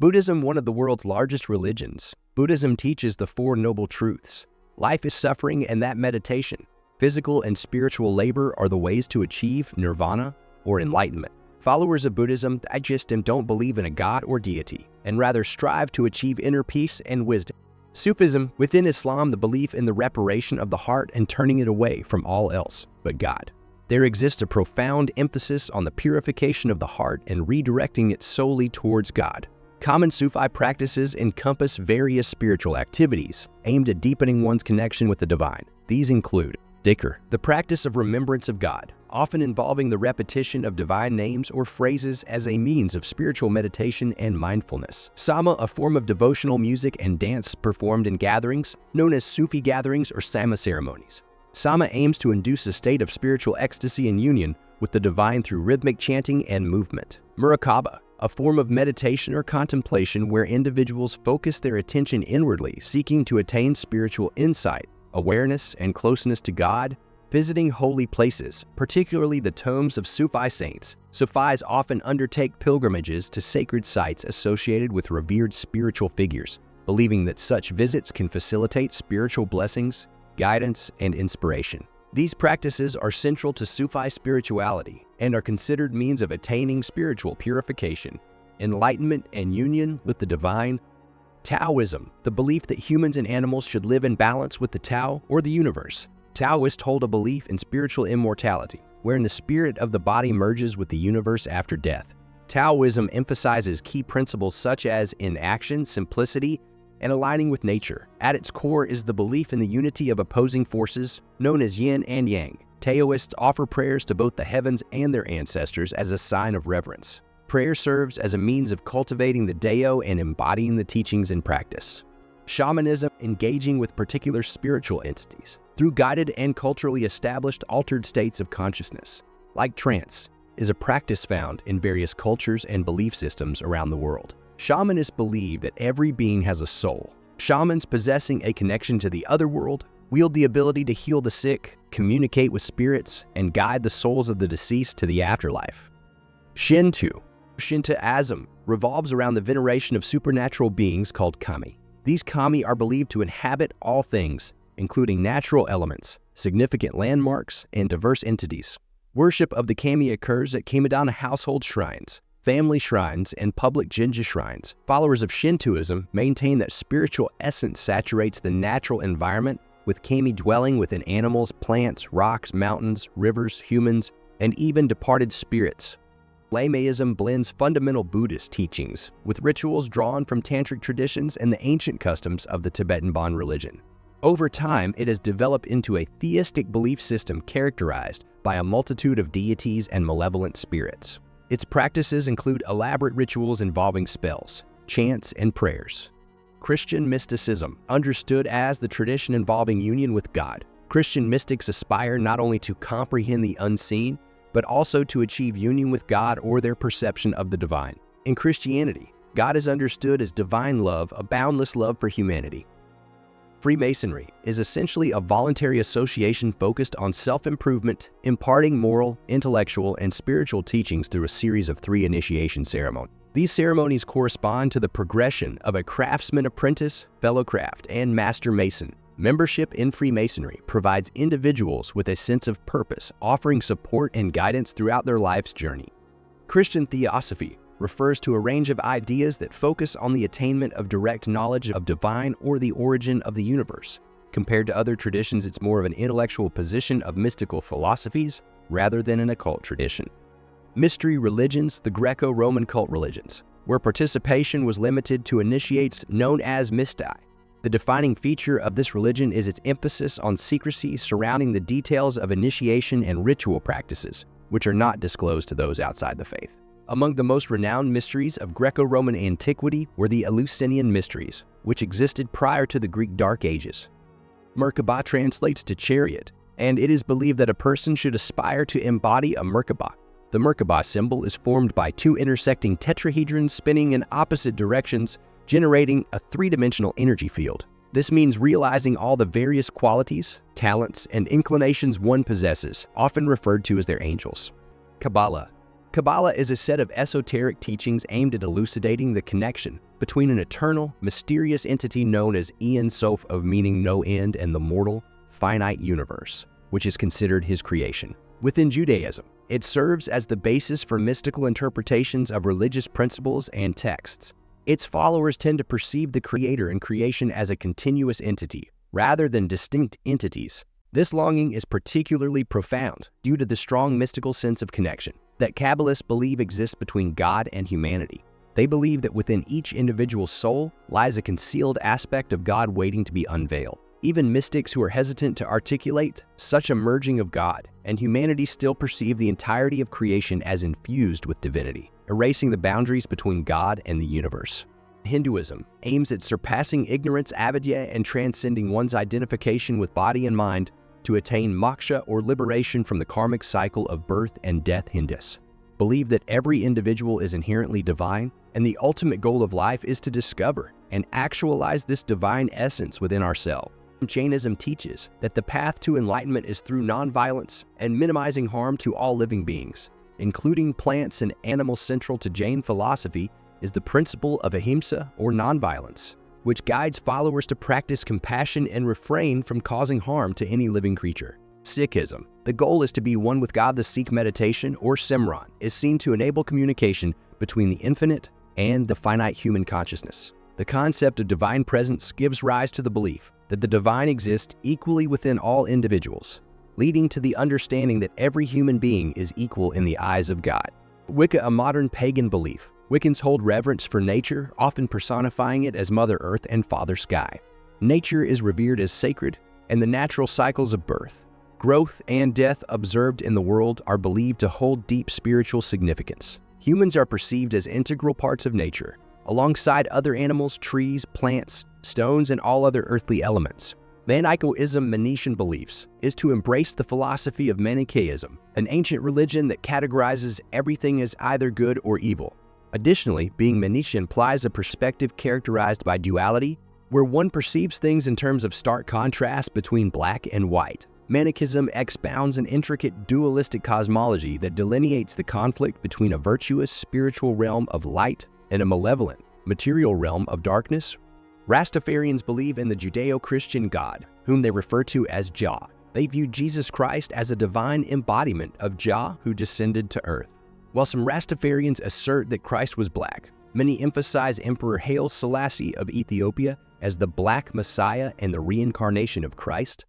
Buddhism, one of the world's largest religions. Buddhism teaches the Four Noble Truths. Life is suffering and that meditation. Physical and spiritual labor are the ways to achieve nirvana or enlightenment. Followers of Buddhism digest and don't believe in a god or deity, and rather strive to achieve inner peace and wisdom. Sufism, within Islam, the belief in the reparation of the heart and turning it away from all else but God. There exists a profound emphasis on the purification of the heart and redirecting it solely towards God. Common Sufi practices encompass various spiritual activities aimed at deepening one's connection with the divine. These include dhikr, the practice of remembrance of God, often involving the repetition of divine names or phrases as a means of spiritual meditation and mindfulness. Sama, a form of devotional music and dance performed in gatherings, known as Sufi gatherings or Sama ceremonies. Sama aims to induce a state of spiritual ecstasy and union with the divine through rhythmic chanting and movement. MERKABAH, a form of meditation or contemplation where individuals focus their attention inwardly, seeking to attain spiritual insight, awareness, and closeness to God. Visiting holy places, particularly the tombs of Sufi saints. Sufis often undertake pilgrimages to sacred sites associated with revered spiritual figures, believing that such visits can facilitate spiritual blessings, guidance, and inspiration. These practices are central to Sufi spirituality and are considered means of attaining spiritual purification, enlightenment, and union with the divine. Taoism, the belief that humans and animals should live in balance with the Tao or the universe. Taoists hold a belief in spiritual immortality, wherein the spirit of the body merges with the universe after death. Taoism emphasizes key principles such as inaction, simplicity, and aligning with nature. At its core is the belief in the unity of opposing forces, known as yin and yang. Taoists offer prayers to both the heavens and their ancestors as a sign of reverence. Prayer serves as a means of cultivating the Tao and embodying the teachings in practice. Shamanism, engaging with particular spiritual entities through guided and culturally established altered states of consciousness, like trance, is a practice found in various cultures and belief systems around the world. Shamanists believe that every being has a soul. Shamans possessing a connection to the other world wield the ability to heal the sick, communicate with spirits, and guide the souls of the deceased to the afterlife. SHINTO, Shintoism, revolves around the veneration of supernatural beings called kami. These kami are believed to inhabit all things, including natural elements, significant landmarks, and diverse entities. Worship of the kami occurs at Kamidana household shrines, family shrines, and public jinja shrines. Followers of Shintoism maintain that spiritual essence saturates the natural environment, with kami dwelling within animals, plants, rocks, mountains, rivers, humans, and even departed spirits. LAMAISM blends fundamental Buddhist teachings with rituals drawn from tantric traditions and the ancient customs of the Tibetan Bon religion. Over time, it has developed into a theistic belief system characterized by a multitude of deities and malevolent spirits. Its practices include elaborate rituals involving spells, chants, and prayers. Christian mysticism, understood as the tradition involving union with God. Christian mystics aspire not only to comprehend the unseen, but also to achieve union with God or their perception of the divine. In Christianity, God is understood as divine love, a boundless love for humanity. Freemasonry is essentially a voluntary association focused on self-improvement, imparting moral, intellectual, and spiritual teachings through a series of 3 initiation ceremonies. These ceremonies correspond to the progression of a craftsman apprentice, fellow craft, and master mason. Membership in Freemasonry provides individuals with a sense of purpose, offering support and guidance throughout their life's journey. Christian theosophy refers to a range of ideas that focus on the attainment of direct knowledge of divine or the origin of the universe. Compared to other traditions, it's more of an intellectual position of mystical philosophies rather than an occult tradition. Mystery religions, the Greco-Roman cult religions, where participation was limited to initiates known as mysti. The defining feature of this religion is its emphasis on secrecy surrounding the details of initiation and ritual practices, which are not disclosed to those outside the faith. Among the most renowned mysteries of Greco-Roman antiquity were the Eleusinian mysteries, which existed prior to the Greek Dark Ages. MERKABAH translates to chariot, and it is believed that a person should aspire to embody a MERKABAH. The MERKABAH symbol is formed by 2 intersecting tetrahedrons spinning in opposite directions, generating a 3-dimensional energy field. This means realizing all the various qualities, talents, and inclinations one possesses, often referred to as their angels. KABBALAH. Kabbalah is a set of esoteric teachings aimed at elucidating the connection between an eternal, mysterious entity known as Ein Sof, of meaning no end, and the mortal, finite universe, which is considered his creation. Within Judaism, it serves as the basis for mystical interpretations of religious principles and texts. Its followers tend to perceive the creator and creation as a continuous entity, rather than distinct entities. This longing is particularly profound due to the strong mystical sense of connection that Kabbalists believe exists between God and humanity. They believe that within each individual soul lies a concealed aspect of God waiting to be unveiled. Even mystics who are hesitant to articulate such a merging of God and humanity still perceive the entirety of creation as infused with divinity, erasing the boundaries between God and the universe. Hinduism aims at surpassing ignorance, avidya, and transcending one's identification with body and mind to attain moksha, or liberation from the karmic cycle of birth and death. Hindus believe that every individual is inherently divine, and the ultimate goal of life is to discover and actualize this divine essence within ourselves. Jainism teaches that the path to enlightenment is through nonviolence and minimizing harm to all living beings, including plants and animals. Central to Jain philosophy is the principle of ahimsa, or nonviolence, which guides followers to practice compassion and refrain from causing harm to any living creature. Sikhism, the goal is to be one with God. The Sikh meditation, or Simran, is seen to enable communication between the infinite and the finite human consciousness. The concept of divine presence gives rise to the belief that the divine exists equally within all individuals, leading to the understanding that every human being is equal in the eyes of God. Wicca, a modern pagan belief. Wiccans hold reverence for nature, often personifying it as Mother Earth and Father Sky. Nature is revered as sacred, and the natural cycles of birth, growth, and death observed in the world are believed to hold deep spiritual significance. Humans are perceived as integral parts of nature, alongside other animals, trees, plants, stones, and all other earthly elements. Manichaeism, Manichaean beliefs, is to embrace the philosophy of Manichaeism, an ancient religion that categorizes everything as either good or evil. Additionally, being Manichaean implies a perspective characterized by duality, where one perceives things in terms of stark contrast between black and white. Manichaeism expounds an intricate dualistic cosmology that delineates the conflict between a virtuous spiritual realm of light and a malevolent material realm of darkness. Rastafarians believe in the Judeo-Christian God, whom they refer to as Jah. They view Jesus Christ as a divine embodiment of Jah who descended to earth. While some Rastafarians assert that Christ was black, many emphasize Emperor Haile Selassie of Ethiopia as the Black Messiah and the reincarnation of Christ.